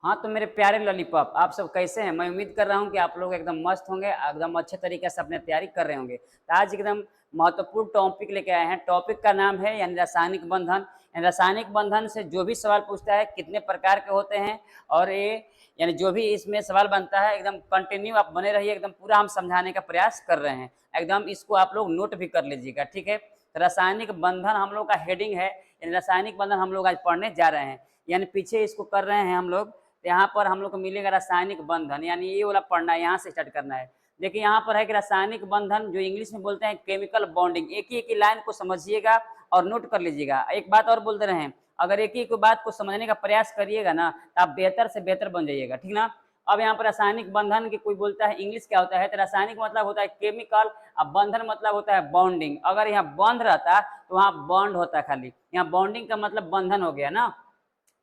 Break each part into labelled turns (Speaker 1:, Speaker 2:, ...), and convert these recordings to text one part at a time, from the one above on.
Speaker 1: हाँ तो मेरे प्यारे लॉलीपॉप, आप सब कैसे हैं? मैं उम्मीद कर रहा हूँ कि आप लोग एकदम मस्त होंगे, एकदम अच्छे तरीके से अपने तैयारी कर रहे होंगे। तो आज एकदम महत्वपूर्ण टॉपिक लेके आए हैं। टॉपिक का नाम है यानी रासायनिक बंधन। यानी रासायनिक बंधन से जो भी सवाल पूछता है कितने प्रकार के होते हैं, और ये यानी जो भी इसमें सवाल बनता है एकदम कंटिन्यू आप बने रहिए, एकदम पूरा हम समझाने का प्रयास कर रहे हैं। एकदम इसको आप लोग नोट भी कर लीजिएगा, ठीक है? तो रासायनिक बंधन हम लोग का हेडिंग है, यानी रासायनिक बंधन हम लोग आज पढ़ने जा रहे हैं। यानी पीछे इसको कर रहे हैं हम लोग, यहाँ पर हम लोग को मिलेगा रासायनिक बंधन, यानी ये वाला पढ़ना है, यहाँ से स्टार्ट करना है। देखिए यहाँ पर है कि रासायनिक बंधन, जो इंग्लिश में बोलते हैं केमिकल बॉन्डिंग। एक ही लाइन को समझिएगा और नोट कर लीजिएगा। एक बात और बोल दे रहे हैं, अगर एक ही बात को समझने का प्रयास करिएगा ना तो आप बेहतर से बेहतर बन जाइएगा, ठीक ना? अब यहाँ पर रासायनिक बंधन की कोई बोलता है इंग्लिश क्या होता है, तो रासायनिक मतलब होता है केमिकल, अब बंधन मतलब होता है बॉन्डिंग। अगर यहाँ बंध रहता तो वहाँ बॉन्ड होता, खाली यहाँ बॉन्डिंग का मतलब बंधन हो गया ना।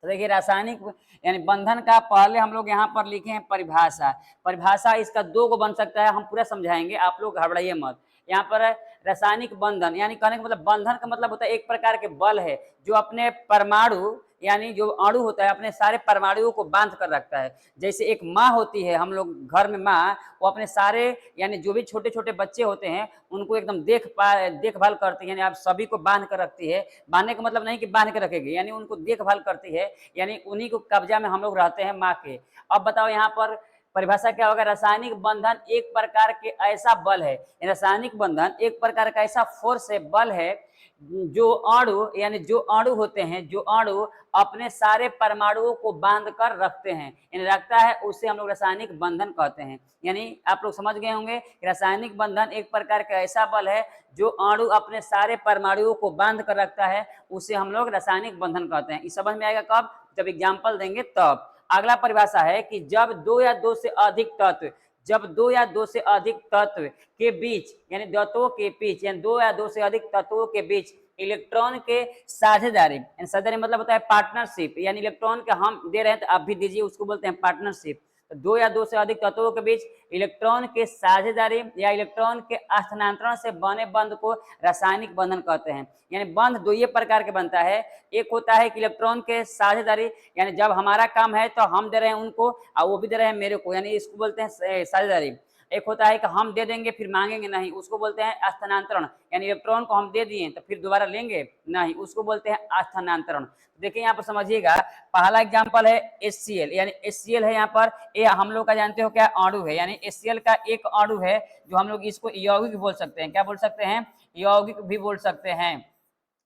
Speaker 1: तो देखिए रासायनिक यानी बंधन का पहले हम लोग यहाँ पर लिखे हैं परिभाषा। परिभाषा इसका दो को बन सकता है, हम पूरा समझाएंगे, आप लोग घबराइए मत। यहाँ पर रासायनिक बंधन यानी कहने का मतलब बंधन का मतलब होता है एक प्रकार के बल है जो अपने परमाणु यानी जो अणु होता है अपने सारे परमाणुओं को बांध कर रखता है। जैसे एक माँ होती है, हम लोग घर में माँ, वो अपने सारे यानी जो भी छोटे छोटे बच्चे होते हैं उनको एकदम देखभाल करती है, यानी आप सभी को बांध कर रखती है। बांधने का मतलब नहीं कि बांध के रखेगी, यानी उनको देखभाल करती है, यानी उन्हीं को कब्जा में हम लोग रहते हैं, माँ के। अब बताओ यहाँ पर परिभाषा क्या होगा? रासायनिक बंधन एक प्रकार के ऐसा बल है, रासायनिक बंधन एक प्रकार का ऐसा फोर्स है, बल है, जो अणु यानी जो अणु होते हैं, जो अणु अपने सारे परमाणुओं को बांध कर रखते हैं, यानी रखता है, उसे हम लोग रासायनिक बंधन कहते हैं। यानी आप लोग समझ गए होंगे रासायनिक बंधन एक प्रकार का ऐसा बल है जो अणु अपने सारे परमाणुओं को बांध कर रखता है, उसे हम लोग रासायनिक बंधन कहते हैं। इस समझ में आएगा कब? जब एग्जाम्पल देंगे तब। अगला परिभाषा है कि जब दो या दो से अधिक तत्व, जब दो या दो से अधिक तत्व के बीच यानी तत्वों के बीच, यानी दो या दो से अधिक तत्वों के बीच इलेक्ट्रॉन के साझेदारी, यानी साझेदारी मतलब होता है पार्टनरशिप, यानी इलेक्ट्रॉन के हम दे रहे हैं तो आप भी दीजिए, उसको बोलते हैं पार्टनरशिप। तो दो या दो से अधिक तत्वों के बीच इलेक्ट्रॉन के साझेदारी या इलेक्ट्रॉन के स्थानांतरण से बने बंध को रासायनिक बंधन कहते हैं। यानी बंध दो ये प्रकार के बनता है, एक होता है कि इलेक्ट्रॉन के साझेदारी, यानी जब हमारा काम है तो हम दे रहे हैं उनको और वो भी दे रहे हैं मेरे को, यानी इसको बोलते हैं साझेदारी। एक होता है कि हम दे देंगे फिर मांगेंगे नहीं, उसको बोलते हैं स्थानांतरण, यानी इलेक्ट्रॉन को हम दे दिए तो फिर दोबारा लेंगे नहीं, उसको बोलते हैं स्थानांतरण। देखिए यहाँ पर समझिएगा, पहला एग्जांपल है HCl, यानी HCl है यहाँ पर, ये हम लोग का जानते हो क्या अणु है, यानी HCl का एक अणु है जो हम लोग इसको यौगिक बोल सकते हैं। क्या बोल सकते हैं? यौगिक भी बोल सकते हैं,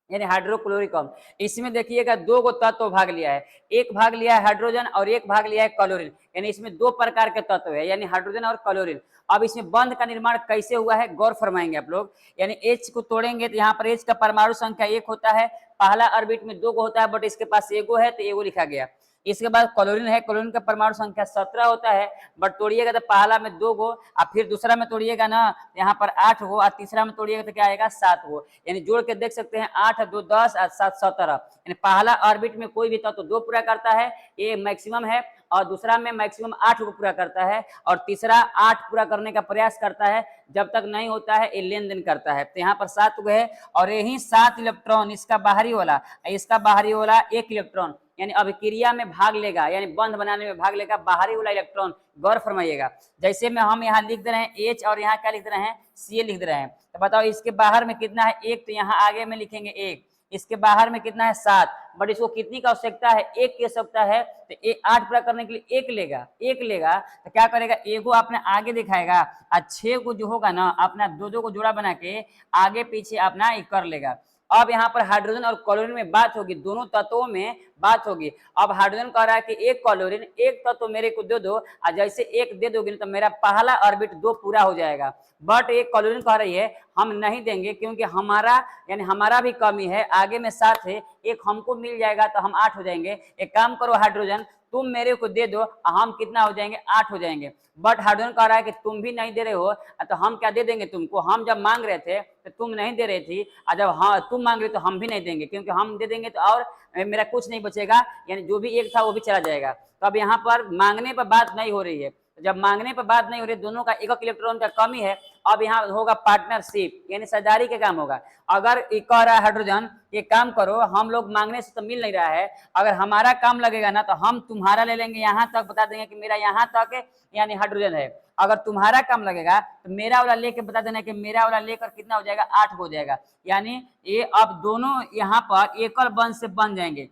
Speaker 1: यानी हाइड्रोक्लोरिक अम्ल। इसमें देखिएगा दो को तत्व भाग लिया है, एक भाग लिया है हाइड्रोजन और एक भाग लिया है क्लोरीन, यानी इसमें दो प्रकार के तत्व है, यानी हाइड्रोजन और क्लोरीन। अब इसमें बंध का निर्माण कैसे हुआ है गौर फरमाएंगे आप लोग। यानी H को तोड़ेंगे तो यहाँ पर H का परमाणु संख्या एक होता है, पहला ऑर्बिट में दो को होता है, बट इसके पास एगो है तो एगो लिखा गया। इसके बाद क्लोरीन है, क्लोरीन का परमाणु संख्या 17 होता है, बट तोड़िएगा तो पहला में दो गो और फिर दूसरा में तोड़िएगा ना यहाँ पर 8 गो और तीसरा में तोड़िएगा तो क्या आएगा 7 गो, यानी जोड़ के देख सकते हैं 8 2 10 और 7 17, यानी पहला ऑर्बिट में कोई भी तत्व दो पूरा करता है, ये मैक्सिमम है, और दूसरा में मैक्सिमम 8 को पूरा करता है, और तीसरा 8 पूरा करने का प्रयास करता है, जब तक नहीं होता है ये लेन देन करता है। तो यहाँ पर 7 गो है और यही 7 इलेक्ट्रॉन इसका बाहरी वाला, इसका बाहरी वाला 1 इलेक्ट्रॉन यानी अभिक्रिया में भाग लेगा, यानी बंध बनाने में भाग लेगा बाहरी वाला इलेक्ट्रॉन। गौर फरमाइएगा, जैसे में हम यहाँ लिख दे रहे हैं H और यहाँ क्या लिख रहे हैं Cl लिख रहे हैं, तो बताओ इसके बाहर में कितना है 1, तो यहाँ आगे में लिखेंगे 1, इसके बाहर में कितना है 7, बट इसको कितनी का आवश्यकता है 1 की आवश्यकता है, तो 8 पूरा करने के लिए 1 लेगा, 1 लेगा तो क्या करेगा एगो अपने आगे दिखाएगा और 6 को जो होगा ना अपना दो दो को जोड़ा बना के आगे पीछे अपना कर लेगा। अब यहाँ पर हाइड्रोजन और क्लोरीन में बात होगी, दोनों तत्वों में बात होगी। अब हाइड्रोजन कह रहा है कि एक क्लोरीन एक तत्व मेरे को दे दो, और जैसे एक दे दोगे तो मेरा पहला ऑर्बिट 2 पूरा हो जाएगा, बट एक क्लोरीन कह रही है हम नहीं देंगे क्योंकि हमारा यानी हमारा भी कमी है, आगे में 7 है, एक हमको मिल जाएगा तो हम 8 हो जाएंगे। एक काम करो हाइड्रोजन तुम मेरे को दे दो, हम कितना हो जाएंगे 8 हो जाएंगे, बट हाइड्रोजन कह रहा है कि तुम भी नहीं दे रहे हो तो हम क्या दे देंगे तुमको, हम जब मांग रहे थे तो तुम नहीं दे रही थी, और जब हाँ तुम मांग रहे तो हम भी नहीं देंगे, क्योंकि हम दे देंगे तो और मेरा कुछ नहीं बचेगा, यानी जो भी एक था वो भी चला जाएगा। तो अब यहाँ पर मांगने पर बात नहीं हो रही है, तो जब मांगने पर बात नहीं हो रही, दोनों का एक इलेक्ट्रॉन का कमी है, अब यहाँ होगा पार्टनरशिप, यानी साझेदारी का काम होगा। अगर कह रहा है हाइड्रोजन ये काम करो, हम लोग मांगने से तो मिल नहीं रहा है, अगर हमारा काम लगेगा ना तो हम तुम्हारा ले लेंगे, यहाँ तक बता देंगे कि मेरा यहाँ तक है, यानी हाइड्रोजन है। अगर तुम्हारा काम लगेगा तो मेरा वाला लेके बता देना कि मेरा वाला लेकर कितना हो जाएगा, 8 हो जाएगा। यानी ये अब दोनों यहाँ पर एकल बंध से बन जाएंगे।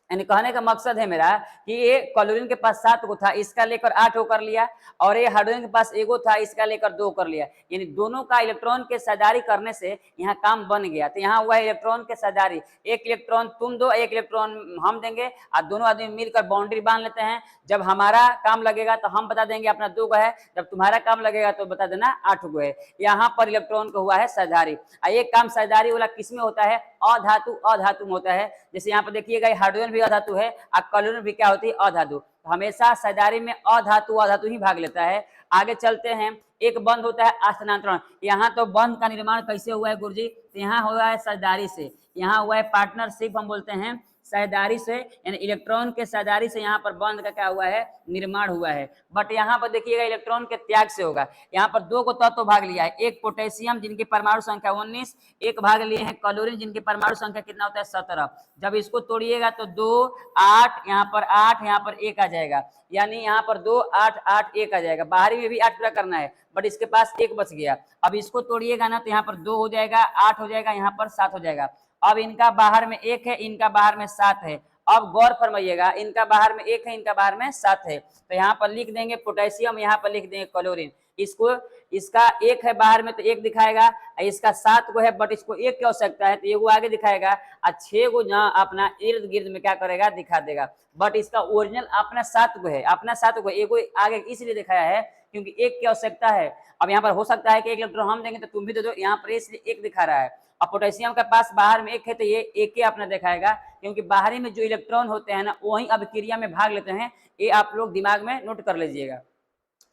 Speaker 1: यानी कहने का मकसद है मेरा कि ये क्लोरीन के पास 7 को था, इसका लेकर 8 को कर लिया, और ये हाइड्रोजन के पास 1 था, इसका लेकर 2 कर लिया। यानी दोनों का इलेक्ट्रॉन के साझेदारी करने से यहाँ काम बन गया। तो यहाँ हुआ इलेक्ट्रॉन के साझेदारी, एक इलेक्ट्रॉन तुम दो, एक इलेक्ट्रॉन हम देंगे, और दोनों आदमी मिलकर बाउंड्री बांध लेते हैं। जब हमारा काम लगेगा तो हम बता देंगे अपना 2 है, जब तुम्हारा काम लगेगा तो बता देना 8 है। यहाँ पर इलेक्ट्रॉन का हुआ है साझेदारी। एक काम साझेदारी वाला किसमें होता है, अधातु अधातु में होता है। जैसे यहाँ पर देखिएगा हाइड्रोजन भी अधातु है और क्लोरीन भी क्या होती है, अधातु। तो हमेशा साझेदारी में अधातु ही भाग लेता है। आगे चलते हैं, एक बंध होता है स्थानांतरण। यहाँ तो बंध का निर्माण कैसे हुआ है गुरुजी, तो यहाँ हुआ है साझेदारी से, यहाँ हुआ है पार्टनरशिप हम बोलते हैं साझेदारी से, यानी इलेक्ट्रॉन के साझेदारी से यहाँ पर बंध का क्या हुआ है, निर्माण हुआ है। बट यहाँ पर देखिएगा इलेक्ट्रॉन के त्याग से होगा। यहाँ पर 2 को तत्व भाग लिया है, एक पोटेशियम जिनकी परमाणु संख्या 19, एक भाग लिए हैं क्लोरीन जिनकी परमाणु संख्या कितना होता है, 17। जब इसको तोड़िएगा तो 2 8, यहाँ पर 8, यहाँ पर 1 आ जाएगा, यानी यहाँ पर 2 8 8 1 आ जाएगा। बाहरी में भी 8 पूरा करना है, बट इसके पास 1 बच गया। अब इसको तोड़िएगा ना तो यहाँ पर 2 हो जाएगा, 8 हो जाएगा, यहाँ पर 7 हो जाएगा। अब इनका बाहर में 1 है, इनका बाहर में 7 है। अब गौर फरमाइएगा, इनका बाहर में 1 है, इनका बाहर में 7 है, तो यहाँ पर लिख देंगे पोटेशियम, यहाँ पर लिख देंगे क्लोरीन। इसको इसका 1 है बाहर में तो 1 दिखाएगा, इसका 7 को है बट इसको 1 की आवश्यकता है तो ये आगे दिखाएगा, और 6 को जहाँ अपना इर्द गिर्द में क्या करेगा, दिखा देगा। बट इसका ओरिजिनल अपना 7 को है, अपना 7 को, एक आगे इसलिए दिखाया है क्योंकि 1 की आवश्यकता है। अब यहाँ पर हो सकता है कि 1 इलेक्ट्रॉन हम देंगे तो तुम भी दे दो, यहाँ पर इसलिए 1 दिखा रहा है। अब पोटेशियम के पास बाहर में 1 है तो ये 1 ही अपना दिखाएगा, क्योंकि बाहरी में जो इलेक्ट्रॉन होते हैं ना वही अभिक्रिया में भाग लेते हैं। ये आप लोग दिमाग में नोट कर लीजिएगा।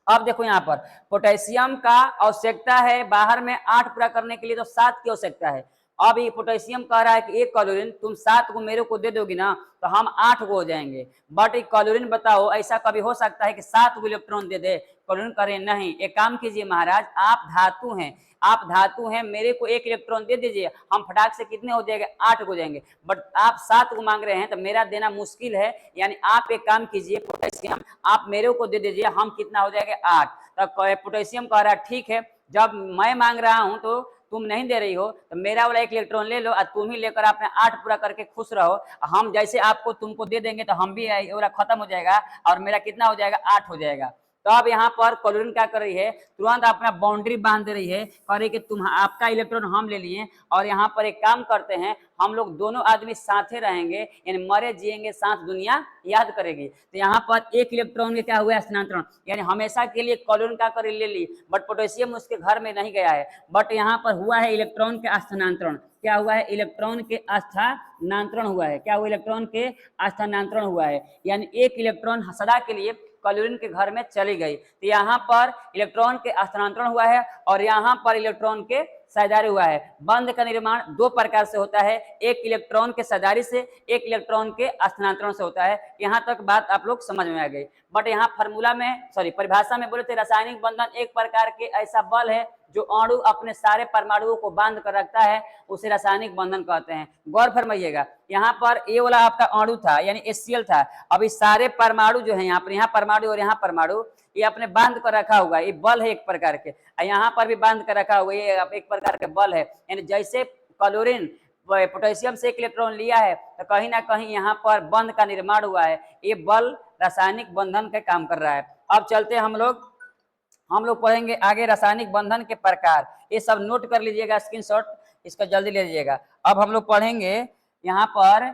Speaker 1: अब देखो यहाँ पर पोटेशियम का आवश्यकता है बाहर में 8 पूरा करने के लिए, तो 7 की आवश्यकता है। अब ये पोटेशियम कह रहा है कि एक क्लोरीन तुम 7 को मेरे को दे दोगी ना तो हम 8 को हो जाएंगे। बट एक क्लोरीन बताओ, ऐसा कभी हो सकता है कि 7 को इलेक्ट्रॉन दे दे? क्लोरीन करे नहीं। एक काम कीजिए महाराज, आप धातु हैं, आप धातु हैं, मेरे को 1 इलेक्ट्रॉन दे दीजिए, हम फटाक से कितने हो जाएंगे, 8 हो जाएंगे। बट आप 7 को मांग रहे हैं तो मेरा देना मुश्किल है, यानी आप एक काम कीजिए पोटेशियम, आप मेरे को दे दीजिए, हम कितना हो जाएंगे, 8। तो पोटेशियम कह रहा है ठीक है, जब मैं मांग रहा हूं तो तुम नहीं दे रही हो तो मेरा वाला 1 इलेक्ट्रॉन ले लो और तुम ही लेकर अपने 8 पूरा करके खुश रहो। हम जैसे आपको तुमको दे देंगे तो हम भी वाला खत्म हो जाएगा और मेरा कितना हो जाएगा, 8 हो जाएगा। तो अब यहाँ पर क्लोरीन क्या कर रही है, तुरंत अपना बाउंड्री बांध दे रही है, कह रही कि तुम आपका इलेक्ट्रॉन हम ले लिए, और यहाँ पर एक काम करते हैं, हम लोग दोनों आदमी साथे रहेंगे, यानी मरे जिएंगे साथ दुनिया याद करेगी। तो यहाँ पर 1 इलेक्ट्रॉन के क्या हुआ, स्थानांतरण, यानी हमेशा के लिए क्लोरीन क्या कर ले ली, बट पोटेशियम उसके घर में नहीं गया है, बट यहाँ पर हुआ है इलेक्ट्रॉन के स्थानांतरण। क्या हुआ है, इलेक्ट्रॉन के स्थानांतरण हुआ है। क्या हुआ, इलेक्ट्रॉन के स्थानांतरण हुआ है, यानी 1 इलेक्ट्रॉन सदा के लिए क्लोरीन के घर में चली गई। तो यहाँ पर इलेक्ट्रॉन के स्थानांतरण हुआ है और यहाँ पर इलेक्ट्रॉन के साझेदारी हुआ है। बंध का निर्माण 2 प्रकार से होता है, एक इलेक्ट्रॉन के साझेदारी से, एक इलेक्ट्रॉन के स्थानांतरण से होता है। यहाँ तक बात आप लोग समझ में आ गई। बट यहाँ फार्मूला में परिभाषा में बोले थे, रासायनिक बंधन एक प्रकार के ऐसा बल है जो अणु अपने सारे परमाणुओं को बांध कर रखता है, उसे रासायनिक बंधन कहते हैं। गौर फरमाइएगा, यहाँ पर ये वाला आपका अणु था यानी HCl था, अब इस सारे परमाणु जो है यहाँ पर, यहाँ परमाणु और यहाँ परमाणु, ये अपने बांध कर रखा हुआ है, ये बल है एक प्रकार के। यहाँ पर भी बांध कर रखा हुआ है, ये एक प्रकार के बल है। यानी जैसे क्लोरीन पोटेशियम से 1 इलेक्ट्रॉन लिया है तो कहीं ना कहीं यहाँ पर बंध का निर्माण हुआ है, ये बल रासायनिक बंधन का काम कर रहा है। अब चलते हम लोग पढ़ेंगे आगे रासायनिक बंधन के प्रकार। ये सब नोट कर लीजिएगा, स्क्रीनशॉट इसका जल्दी ले लीजिएगा। अब हम लोग पढ़ेंगे यहाँ पर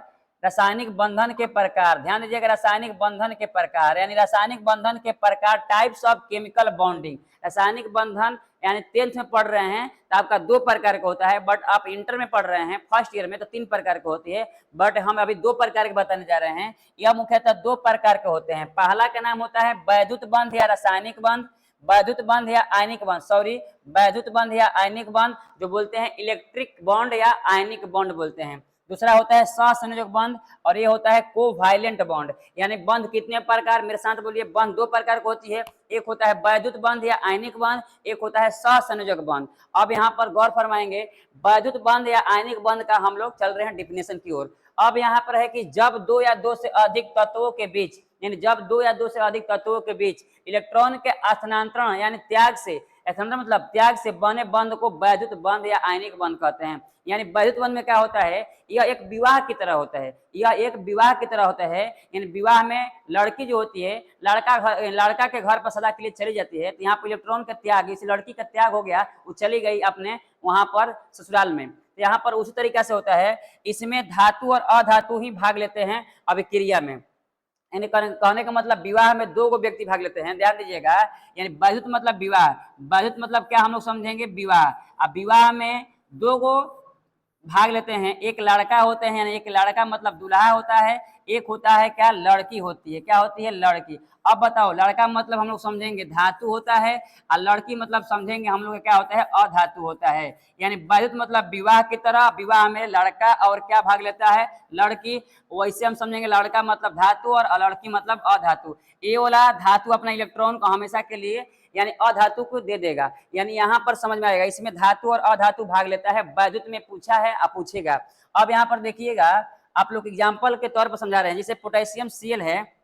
Speaker 1: रासायनिक बंधन के प्रकार। ध्यान दीजिएगा, रासायनिक बंधन के प्रकार, यानी रासायनिक बंधन के प्रकार, टाइप्स ऑफ केमिकल बॉन्डिंग। रासायनिक बंधन यानी 10th में पढ़ रहे हैं तो आपका 2 प्रकार का होता है, बट आप इंटर में पढ़ रहे हैं फर्स्ट ईयर में तो 3 प्रकार के होती है, बट हम अभी 2 प्रकार के बताने जा रहे हैं। यह मुख्यतः 2 प्रकार के होते हैं। पहला का नाम होता है वैद्युत बंध या रासायनिक बंध, वैद्युत बंध या आयनिक बंध, वैद्युत बंध या आयनिक बंध, जो बोलते हैं इलेक्ट्रिक बॉन्ड या आयनिक बॉन्ड बोलते हैं। दूसरा होता है सहसंयोजक बंध, और ये होता है कोवैलेंट बॉन्ड। यानी बंध कितने प्रकार, मेरे साथ बोलिए, बंध दो प्रकार की होती है, एक होता है वैद्युत बंध या आयनिक बंध, एक होता है सहसंयोजक बंध। अब यहाँ पर गौर फरमाएंगे, वैद्युत बंध या आयनिक बंध का हम लोग चल रहे हैं डिफिनेशन की ओर। अब यहाँ पर है कि जब दो या दो से अधिक तत्वों के बीच, यानी जब दो या दो से अधिक तत्वों के बीच इलेक्ट्रॉन के स्थानांतरण यानी त्याग से, मतलब त्याग से बने बंध को वैद्युत बंध या आयनिक बंध कहते हैं। यानी वैद्युत बंध में क्या होता है, यह एक विवाह की तरह होता है, यह एक विवाह की तरह होता है। यानी विवाह में लड़की जो होती है, लड़का के घर पर सदा के लिए चली जाती है, तो यहाँ पर इलेक्ट्रॉन का त्याग, इस लड़की का त्याग हो गया, वो चली गई अपने वहां पर ससुराल में। तो यहाँ पर उसी तरीका से होता है, इसमें धातु और अधातु ही भाग लेते हैं अभिक्रिया में। यानी कहने का मतलब विवाह में दो गो व्यक्ति भाग लेते हैं, ध्यान दीजिएगा। यानी वैद्युत मतलब विवाह, वैद्युत मतलब क्या हम लोग समझेंगे, विवाह। अब विवाह में दो गो भाग लेते हैं, एक लड़का होते हैं, यानी एक लड़का मतलब दूल्हा होता है, एक होता है क्या, लड़की होती है, क्या होती है, लड़की। अब बताओ, लड़का मतलब हम लोग समझेंगे धातु होता है, और लड़की मतलब समझेंगे हम लोग क्या होता है, अधातु होता है। यानी वैद्युत मतलब विवाह की तरह, विवाह में लड़का और क्या भाग लेता है, लड़की। वैसे हम समझेंगे लड़का मतलब धातु और लड़की मतलब अधातु। ये वाला धातु अपना इलेक्ट्रॉन को हमेशा के लिए यानी अधातु को दे देगा। यानी यहाँ पर समझ में आएगा, इसमें धातु और अधातु भाग लेता है, वैद्युत में पूछा है, आप पूछेगा। अब यहाँ पर देखिएगा, आप लोग एग्जाम्पल के तौर पर समझा रहे हैं, जैसे पोटेशियम Cl है,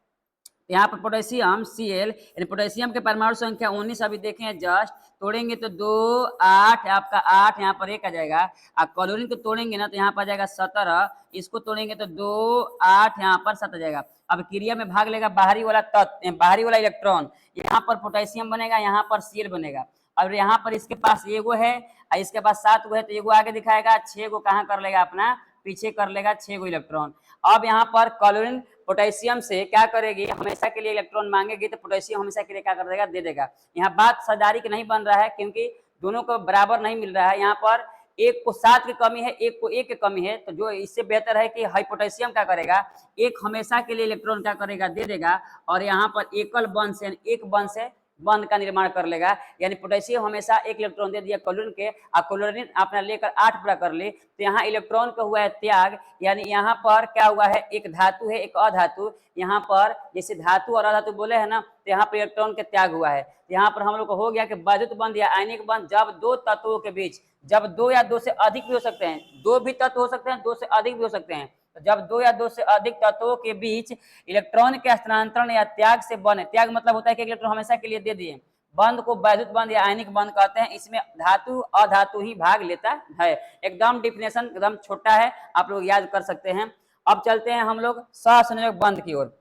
Speaker 1: यहाँ पर पोटेशियम Cl, यानी पोटेशियम के परमाणु संख्या 19 अभी देखे हैं जस्ट, तोड़ेंगे तो 2 8, आपका 8 यहाँ पर 1 आ जाएगा। आप क्लोरीन को तोड़ेंगे ना तो यहाँ पर आ जाएगा 17, इसको तोड़ेंगे तो 2 8 यहाँ पर 7 आ जाएगा। अब क्रिया में भाग लेगा बाहरी वाला तत्व, बाहरी वाला इलेक्ट्रॉन, यहाँ पर पोटेशियम बनेगा, यहाँ पर Cl बनेगा। अब यहाँ पर इसके पास एगो है और इसके पास 7 गो है, तो एगो आगे दिखाएगा, 6 गो कहाँ कर लेगा, अपना पीछे कर लेगा 6 गो इलेक्ट्रॉन। अब यहाँ पर क्लोरीन पोटेशियम से क्या करेगी, हमेशा के लिए इलेक्ट्रॉन मांगेगी, तो पोटेशियम हमेशा के लिए क्या कर देगा, दे देगा। यहाँ बात साझेदारी की नहीं बन रहा है, क्योंकि दोनों को बराबर नहीं मिल रहा है। यहाँ पर एक को 7 की कमी है, एक को 1 की कमी है, तो जो इससे बेहतर है कि हाई पोटेशियम क्या करेगा, एक हमेशा के लिए इलेक्ट्रॉन क्या करेगा, दे देगा, और यहाँ पर एकल बंध से, एक बंध से बंध का निर्माण कर लेगा। यानी पोटेशियम हमेशा एक इलेक्ट्रॉन दे दिया क्लोरीन के, और क्लोरीन आपने लेकर 8 पूरा कर ली, तो यहाँ इलेक्ट्रॉन का हुआ है त्याग। यानी यहाँ पर क्या हुआ है, एक धातु है, एक अधातु। यहाँ पर जैसे धातु और अधातु बोले हैं ना, तो यहाँ पर इलेक्ट्रॉन का त्याग हुआ है। यहाँ पर हम लोग को हो गया कि वैद्युत बंध या आयनिक बंध जब दो तत्वों के बीच, जब दो या दो से अधिक भी हो सकते हैं, दो भी तत्व हो सकते हैं, दो से अधिक भी हो सकते हैं, जब दो या दो से अधिक तत्वों के बीच इलेक्ट्रॉन के स्थानांतरण या त्याग से बने, त्याग मतलब होता है कि इलेक्ट्रॉन हमेशा के लिए दे दिए, बंध को वैद्युत बंध या आयनिक बंध कहते हैं। इसमें धातु अधातु ही भाग लेता है। एकदम डिफिनेशन एकदम छोटा है, आप लोग याद कर सकते हैं। अब चलते हैं हम लोग सहसंयोजक बंध की ओर,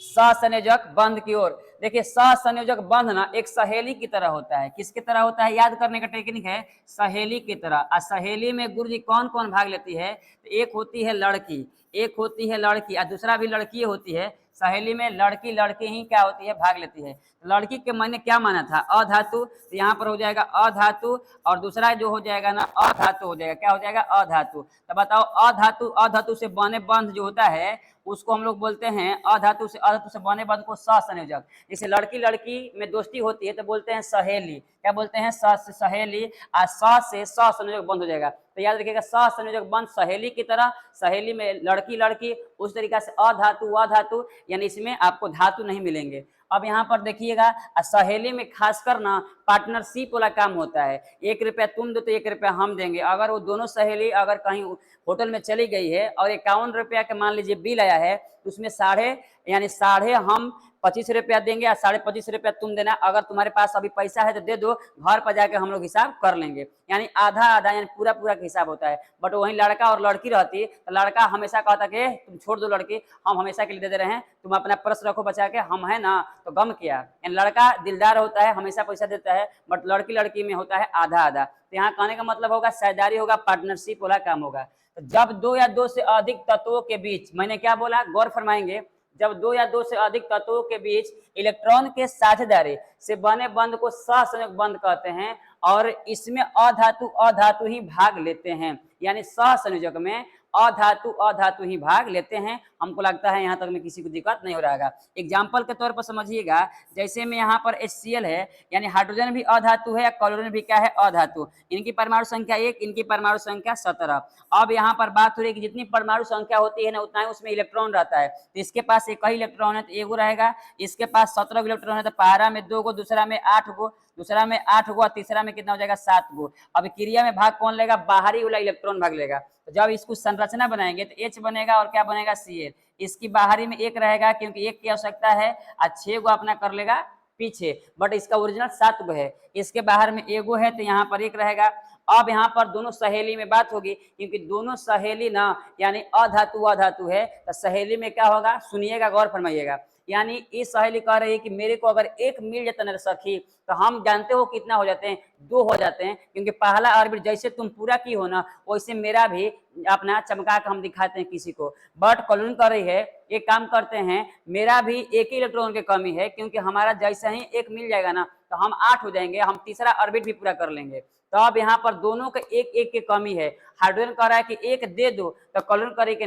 Speaker 1: सहसंयोजक बंध की ओर। देखिए, सहसंयोजक बंध ना एक सहेली की तरह होता है। किसकी तरह होता है, याद करने का टेक्निक है, सहेली की तरह। और सहेली में गुरुजी कौन कौन भाग लेती है, तो एक होती है लड़की, एक होती है लड़की, और दूसरा भी लड़की होती है। सहेली में लड़की लड़की ही क्या होती है, भाग लेती है। लड़की के मैंने क्या माना था, अधातु, तो यहाँ पर हो जाएगा अधातु, और दूसरा जो हो जाएगा ना अधातु हो जाएगा, क्या हो जाएगा, अधातु। तो बताओ, अधातु अधातु से बने बंध जो होता है उसको हम लोग बोलते हैं, अधातु से बने बंध को सहसंयोजक। जैसे लड़की लड़की में दोस्ती होती है तो बोलते हैं सहेली, क्या बोलते हैं, सहेली। और स से सहसंयोजक बंध हो जाएगा। तो याद रखिएगा, सहसंयोजक बंध सहेली की तरह, सहेली में लड़की लड़की, उस तरीका से अधातु अधातु, यानी इसमें आपको धातु नहीं मिलेंगे। अब यहाँ पर देखिएगा, सहेली में खासकर ना पार्टनरशिप वाला काम होता है, 1 रुपया तुम दो तो 1 रुपया हम देंगे। अगर वो दोनों सहेली अगर कहीं होटल में चली गई है और 51 रुपया का मान लीजिए बिल आया है, तो उसमें साढ़े हम 25 रुपया देंगे, और 25.5 रुपया तुम देना। अगर तुम्हारे पास अभी पैसा है तो दे दो, घर पर जाके हम लोग हिसाब कर लेंगे। यानी आधा आधा, यानी पूरा पूरा का हिसाब होता है। बट वहीं लड़का और लड़की रहती तो लड़का हमेशा कहता कि तुम छोड़ दो लड़की, हम हमेशा के लिए दे दे रहे हैं, तुम अपना पर्स रखो बचा के, हम है ना तो गम किया। यानी लड़का दिलदार होता है, हमेशा पैसा देता है, बट लड़की लड़की में होता है आधा आधा। तो यहाँ कहने का मतलब होगा साझेदारी होगा, पार्टनरशिप वाला काम होगा। तो जब दो या दो से अधिक तत्वों के बीच, मैंने क्या बोला, गौर फरमाएंगे, जब दो या दो से अधिक तत्वों के बीच इलेक्ट्रॉन के साझेदारी से बने बंध को सहसंयोजक बंध कहते हैं, और इसमें अधातु अधातु ही भाग लेते हैं। यानी सहसंयोजक में अधातु ही भाग लेते हैं। हमको लगता है यहाँ तक में किसी को दिक्कत नहीं हो रहा है। एग्जाम्पल के तौर पर समझिएगा, जैसे में यहाँ पर HCl है, यानी हाइड्रोजन भी अधातु है, क्लोरीन भी क्या है, अधातु। इनकी परमाणु संख्या 1, इनकी परमाणु संख्या 17। अब यहाँ पर बात हो रही है कि जितनी परमाणु संख्या होती है ना, उतना ही उसमें इलेक्ट्रॉन रहता है। तो इसके पास एक ही इलेक्ट्रॉन है तो एगो रहेगा, इसके पास 17 इलेक्ट्रॉन है तो पहला में 2 गो, दूसरा में 8 गो, दूसरा में 8 गो, तीसरा में कितना हो जाएगा, 7 गो। अब क्रिया में भाग कौन लेगा, बाहरी वाला इलेक्ट्रॉन भाग लेगा। तो जब इसको संरचना बनाएंगे तो H बनेगा और क्या बनेगा, Cl। इसकी बाहरी में 1 रहेगा क्योंकि 1 की आवश्यकता है, और 6 गो अपना कर लेगा पीछे, बट इसका ओरिजिनल 7 गो है। इसके बाहर में एगो है तो यहाँ पर 1 रहेगा। अब यहाँ पर दोनों सहेली में बात होगी, क्योंकि दोनों सहेली ना यानी अधातु है, तो सहेली में क्या होगा, सुनिएगा, गौर फरमाइएगा। यानी इस सहेली कह रही है कि मेरे को अगर 1 मिल जाता ना सखी, तो हम जानते हो कितना हो जाते हैं, 2 हो जाते हैं, क्योंकि पहला ऑर्बिट जैसे तुम पूरा की हो ना, वैसे मेरा भी अपना चमका के हम दिखाते हैं किसी को। बट क्लोरीन कर रही है, एक काम करते हैं, मेरा भी 1 ही इलेक्ट्रॉन की कमी है, क्योंकि हमारा जैसे ही 1 मिल जाएगा ना तो हम 8 हो जाएंगे, हम तीसरा ऑर्बिट भी पूरा कर लेंगे। तो अब यहाँ पर दोनों के 1-1 की कमी है। हाइड्रोजन कह रहा है कि 1 दे दो, तो क्लोरीन कह रही कि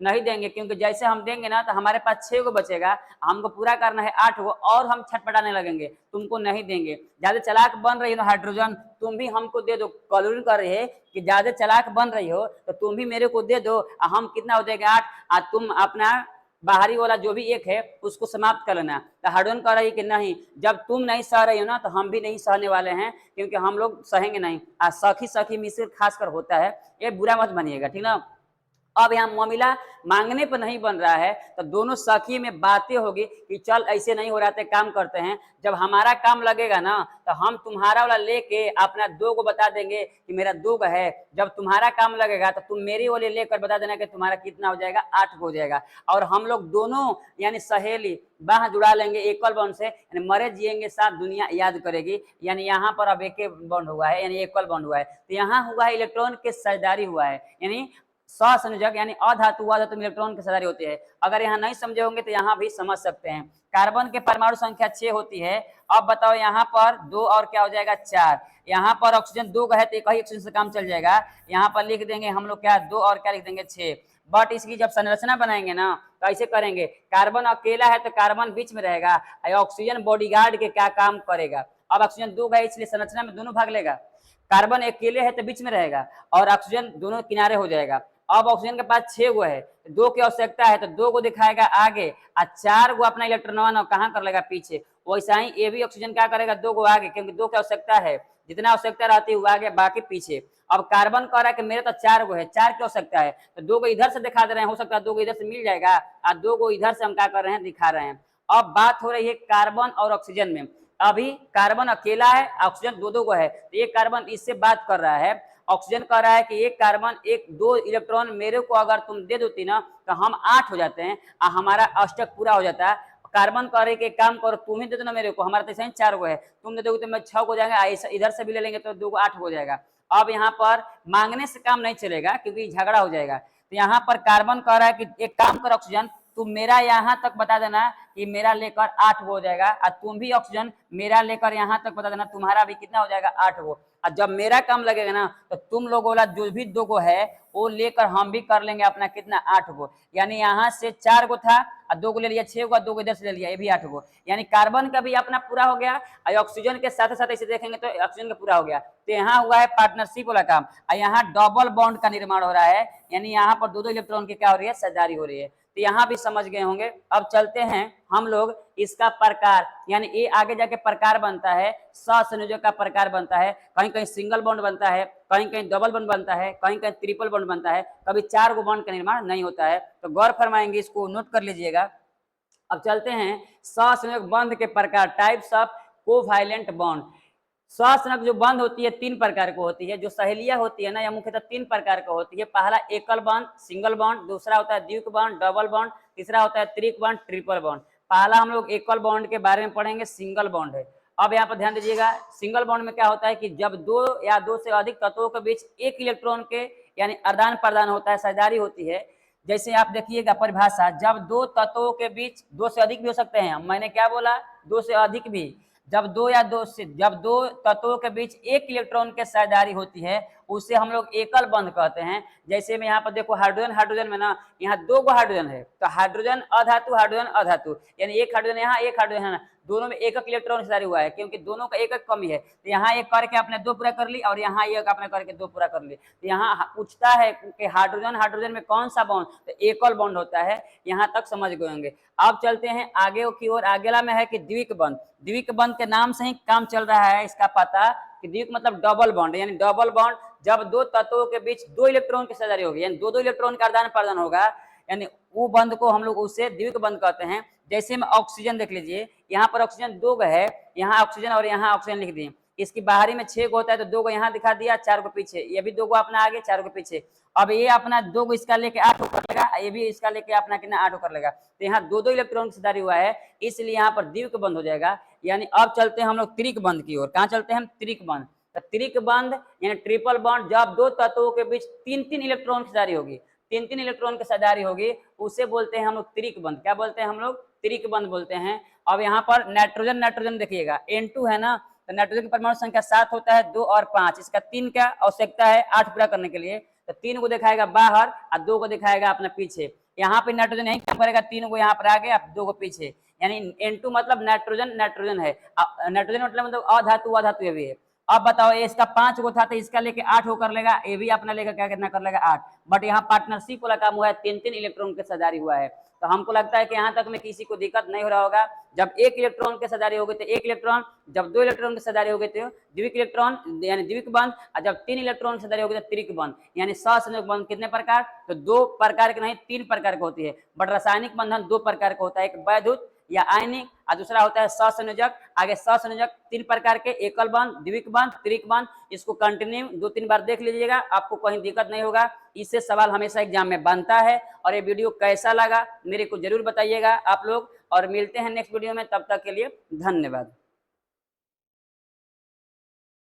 Speaker 1: नहीं देंगे, क्योंकि जैसे हम देंगे ना तो हमारे पास 6 गो बचेगा, हमको पूरा करना है 8 गो, और हम छटपटाने लगेंगे, तुमको नहीं देंगे। ज्यादा चालाक बन रही हो हाइड्रोजन, तुम भी हमको दे दो। क्लोरीन कर रही है कि ज्यादा चालाक बन रही हो तो तुम भी मेरे को दे दो, हम कितना हो जाएगा, 8, तुम अपना बाहरी वाला जो भी 1 है उसको समाप्त कर लेना। तो हाइड्रोजन कह रही कि नहीं, जब तुम नहीं सह रही हो ना तो हम भी नहीं सहने वाले हैं, क्योंकि हम लोग सहेंगे नहीं। सखी सखी मिश्र खासकर होता है, ये बुरा मत बनिएगा, ठीक ना। अब यहाँ मामला मांगने पर नहीं बन रहा है, तो दोनों सखी में बातें होगी कि चल ऐसे नहीं हो रहा है, काम करते हैं, जब हमारा काम लगेगा ना तो हम तुम्हारा वाला लेके अपना 2 गो बता देंगे कि मेरा 2 गो है। जब तुम्हारा काम लगेगा तो तुम मेरी वाले लेकर बता देना कि तुम्हारा कितना हो जाएगा, 8 हो जाएगा। और हम लोग दोनों यानी सहेली बाह जुड़ा लेंगे एकल बॉन्ड से, यानी मरे जिएंगे साथ दुनिया याद करेगी। यानी यहाँ पर अब एक बॉन्ड हुआ है, यानी एकल बॉन्ड हुआ है, तो यहाँ हुआ है इलेक्ट्रॉन के साझेदारी हुआ है, यानी सहसंयोजक यानी अधातु में इलेक्ट्रॉन की साझेदारी होती है। अगर यहाँ नहीं समझे होंगे तो यहाँ भी समझ सकते हैं। कार्बन के परमाणु संख्या 6 होती है। अब बताओ यहाँ पर 2 और क्या हो जाएगा, 4। यहाँ पर ऑक्सीजन 2 है तो एक ही ऑक्सीजन से काम चल जाएगा। यहाँ पर लिख देंगे हम लोग क्या, 2 और क्या लिख देंगे, 6। बट इसकी जब संरचना बनाएंगे ना तो ऐसे करेंगे, कार्बन अकेला है तो कार्बन बीच में रहेगा, ऑक्सीजन बॉडीगार्ड के क्या काम करेगा। अब ऑक्सीजन 2 है इसलिए संरचना में दोनों भाग लेगा। कार्बन अकेले है तो बीच में रहेगा और ऑक्सीजन दोनों किनारे हो जाएगा। अब ऑक्सीजन के पास 6 गो है, 2 की आवश्यकता है तो 2 गो दिखाएगा आगे और 4 गो अपना इलेक्ट्रॉन कहाँ कर लेगा, पीछे। वैसा ही ये भी ऑक्सीजन क्या करेगा, 2 गो आगे, क्योंकि 2 की आवश्यकता है, जितना आवश्यकता रहती है वो आगे, बाकी पीछे। अब कार्बन कह रहा है कि मेरे तो 4 गो है, 4 की आवश्यकता है तो 2 गो इधर से दिखा दे रहे हैं, हो सकता है 2 गो इधर से मिल जाएगा और 2 गो इधर से हम क्या कर रहे हैं, दिखा रहे हैं। अब बात हो रही है कार्बन और ऑक्सीजन में। अभी कार्बन अकेला है, ऑक्सीजन 2-2 गो है, तो ये कार्बन इससे बात कर रहा है। ऑक्सीजन कह रहा है कि एक कार्बन 2 इलेक्ट्रॉन मेरे को अगर तुम दे देती ना तो हम 8 हो जाते हैं और हमारा अष्टक पूरा हो जाता है। कार्बन कह रहे कि काम करो, तुम ही दे दो ना मेरे को, हमारा तो 4 गो है, तुम दे दोगे तो मैं 6 हो जाएगा, इधर से भी ले लेंगे तो 2 को 8 हो जाएगा। अब यहाँ पर मांगने से काम नहीं चलेगा क्योंकि झगड़ा हो जाएगा। तो यहाँ पर कार्बन कह रहा है कि एक काम कर ऑक्सीजन, तुम मेरा यहाँ तक बता देना कि मेरा लेकर 8 हो जाएगा, और तुम भी ऑक्सीजन मेरा लेकर यहाँ तक बता देना तुम्हारा भी कितना हो जाएगा, 8 हो। और जब मेरा काम लगेगा ना तो तुम लोगों वाला जो भी 2 गो है वो लेकर हम भी कर लेंगे अपना कितना, 8 गो। यानी यहाँ से 4 गो था और 2 गो ले लिया, 6 गो, 2 गो इधर से ले लिया, ये भी 8 गो। यानी कार्बन का भी अपना पूरा हो गया और ऑक्सीजन के साथ साथ ऐसे देखेंगे तो ऑक्सीजन का पूरा हो गया। तो यहाँ हुआ है पार्टनरशिप वाला काम, और यहाँ डबल बॉन्ड का निर्माण हो रहा है, यानी यहाँ पर 2-2 इलेक्ट्रॉन की क्या हो रही है, साझेदारी हो रही है। तो यहाँ भी समझ गए होंगे। अब चलते हैं हम लोग इसका प्रकार, यानी ये आगे जाके प्रकार बनता है, सहसंयोजक का प्रकार बनता है। कहीं कहीं सिंगल बॉन्ड बनता है, कहीं कहीं डबल बॉन्ड बनता है, कहीं कहीं ट्रिपल बॉन्ड बनता है, कभी 4 गो बॉन्ड का निर्माण नहीं होता है। तो गौर फरमाएंगे, इसको नोट कर लीजिएगा। अब चलते हैं सहसंयोजक बंध के प्रकार, टाइप्स ऑफ कोवैलेंट बॉन्ड। सहसंयोजक जो बंध होती है 3 प्रकार को होती है, जो सहेलियां होती है ना यह मुख्यतः 3 प्रकार का होती है। पहला एकल बॉन्ड सिंगल बॉन्ड, दूसरा होता है द्विक बॉन्ड डबल बॉन्ड, तीसरा होता है त्रिक बॉन्ड ट्रिपल बॉन्ड। पहला हम लोग एकल बॉन्ड के बारे में पढ़ेंगे, सिंगल बॉन्ड है। अब यहाँ पर ध्यान दीजिएगा, सिंगल बॉन्ड में क्या होता है कि जब 2 या 2 से अधिक तत्वों के बीच एक इलेक्ट्रॉन के यानी आदान प्रदान होता है, साझेदारी होती है। जैसे आप देखिएगा परिभाषा, जब 2 तत्वों के बीच 2 से अधिक भी हो सकते हैं, मैंने क्या बोला, 2 से अधिक भी, जब 2 तत्वों के बीच एक इलेक्ट्रॉन के साझेदारी होती है उसे हम लोग एकल बंध कहते हैं। जैसे में यहाँ पर देखो हाइड्रोजन हाइड्रोजन में ना यहाँ दो गो हाइड्रोजन है, तो हाइड्रोजन अधातु यानी एक हाइड्रोजन यहाँ एक हाइड्रोजन है ना, दोनों में एक इलेक्ट्रॉन हिस्सेदारी हुआ है क्योंकि दोनों का एक कमी है। तो यहाँ एक करके आपने दो पूरा कर ली और यहाँ एक आपने करके दो पूरा कर ली। तो यहाँ पूछता है कि हाइड्रोजन हाइड्रोजन में कौन सा बॉन्ड, तो एकल बॉन्ड होता है। यहाँ तक समझ गए होंगे। अब चलते हैं आगे की ओर। अगला में है कि द्विक बंध। द्विक बंध के नाम से ही काम चल रहा है इसका पता कि द्विक मतलब डबल बॉन्ड, यानी डबल बॉन्ड जब दो तत्वों के बीच दो इलेक्ट्रॉन की हिस्सेदारी होगी, यानी दो इलेक्ट्रॉन का आदान प्रदान होगा, यानी वो बंध को हम लोग उससे द्विक बंध कहते हैं। जैसे में ऑक्सीजन देख लीजिए, यहाँ पर ऑक्सीजन दो गो है, यहाँ ऑक्सीजन और यहाँ ऑक्सीजन लिख दिए। इसकी बाहरी में 6 गो होता है, तो 2 गो यहाँ दिखा दिया, 4 गो पीछे, ये भी 2 गो अपना आगे 4 गो पीछे। अब ये अपना 2 गो इसका लेके 8 कर लेगा, ये भी इसका लेके अपना कितना 8 कर लेगा। तो यहाँ दो इलेक्ट्रॉन की हिस्सेदारी हुआ है, इसलिए यहाँ पर द्विक बंध हो जाएगा। यानी अब चलते हैं हम लोग त्रिक बंध की ओर। कहाँ चलते हैं? त्रिक बंध। तो त्रिक बंध यानी ट्रिपल बॉन्ड, जब दो तत्वों के बीच 3-3 इलेक्ट्रॉन की हिस्सेदारी होगी, 3-3 इलेक्ट्रॉन की हिस्सेदारी होगी, उसे बोलते हैं हम लोग त्रिक बंध। क्या बोलते हैं हम लोग? त्रिक बंध बोलते हैं। अब यहाँ पर नाइट्रोजन नाइट्रोजन देखिएगा, N2 है ना, तो नाइट्रोजन की परमाणु संख्या 7 होता है, 2 और 5, इसका 3 का आवश्यकता है 8 पूरा करने के लिए। तो 3 को दिखाएगा बाहर और 2 को दिखाएगा अपने पीछे। यहाँ पे नाइट्रोजन यही काम करेगा, 3 को यहाँ पर आगे, 2 को पीछे, यानी N2 मतलब नाइट्रोजन नाइट्रोजन है, नाइट्रोजन मतलब अधातु अधातु ये भी है। अब बताओ, ये इसका 5 गो था तो इसका लेके 8 हो कर लेगा, ये भी अपना लेकर क्या कितना कर लेगा 8। बट यहाँ पार्टनरशिप वाला काम हुआ है, 3-3 इलेक्ट्रॉन के हिस्सेदारी हुआ है। तो हमको लगता है कि यहाँ तक में किसी को दिक्कत नहीं हो रहा होगा। जब एक इलेक्ट्रॉन के हिस्सेदारी हो गई तो एक इलेक्ट्रॉन, जब 2 इलेक्ट्रॉन के हिस्सेदारी हो गई तो द्विक इलेक्ट्रॉन यानी द्विक बंध, और जब 3 इलेक्ट्रॉन की हिस्सेदारी हो गई तो त्रिक बंध। यानी सहसंयोजक बंध कितने प्रकार? तो 2 प्रकार के नहीं 3 प्रकार के होती है। बट रासायनिक बंधन 2 प्रकार का होता है, एक वैद्युत या आयनिक, और दूसरा होता है सहसंयोजक। आगे सहसंयोजक 3 प्रकार के, एकल बंध, द्विक बंध, त्रिक बंध। इसको कंटिन्यू 2-3 बार देख लीजिएगा, आपको कहीं दिक्कत नहीं होगा। इससे सवाल हमेशा एग्जाम में बनता है। और ये वीडियो कैसा लगा मेरे को जरूर बताइएगा आप लोग, और मिलते हैं नेक्स्ट वीडियो में। तब तक के लिए धन्यवाद।